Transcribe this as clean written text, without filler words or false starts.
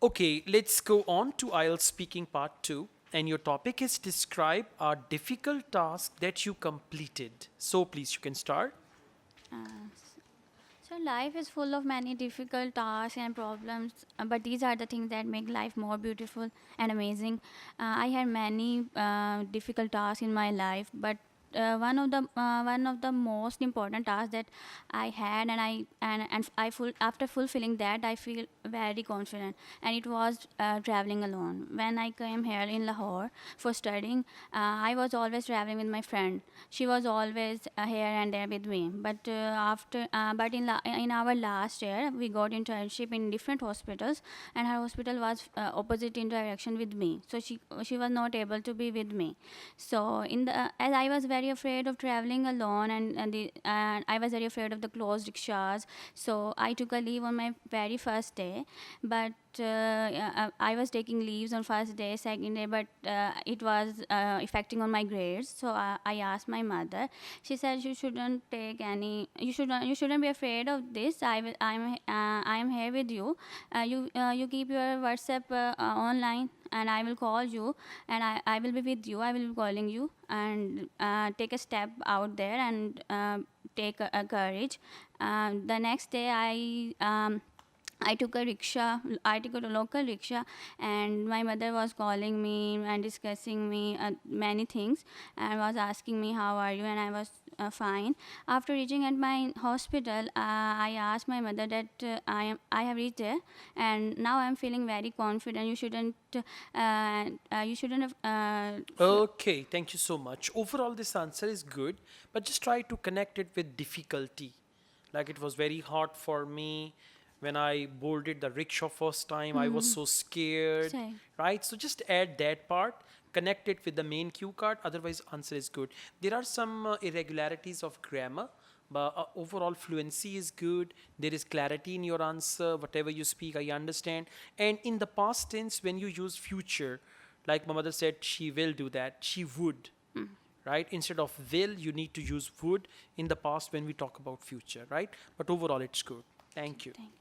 Okay, let's go on to IELTS speaking part 2. And your topic is describe a difficult task that you completed. So please, you can start. Uh, so life is full of many difficult tasks and problems, but these are the things that make life more beautiful and amazing. I had many difficult tasks in my life, but one of the most important tasks that I had, and I full after fulfilling that, I feel very confident. And it was traveling alone. When I came here in Lahore for studying, I was always traveling with my friend. She was always here and there with me. But in our last year, we got internship in different hospitals, and her hospital was opposite in direction with me. So she was not able to be with me. So as I was very afraid of traveling alone, and I was very afraid of the closed rickshaws. So I took a leave on my very first day, but I was taking leaves on first day, second day, but it was affecting on my grades. So I asked my mother. She said you shouldn't take any. You shouldn't be afraid of this. I am here with you. You keep your WhatsApp online, and I will call you, and I will be with you. I will be calling you, and take a step out there and take a courage. The next day, I took a rickshaw. I took a local rickshaw, and my mother was calling me and discussing me many things, and was asking me how are you, and I was fine. After reaching at my hospital, I asked my mother that I have reached there, and now I'm feeling very confident. You shouldn't have. Okay, thank you so much. Overall, this answer is good, but just try to connect it with difficulty. Like it was very hard for me when I boarded the rickshaw first time. I was Hmm, so scared, say. right? So just add that part, connect it with the main cue card. Otherwise, answer is good. There are some irregularities of grammar, but overall fluency is good. There is clarity in your answer. Whatever you speak, I understand. And in the past tense, when you use future, like my mother said, she will do that. She would, Mm, right? Instead of will, you need to use would in the past when we talk about future, right? But overall, it's good. okay, Thank you. thank you.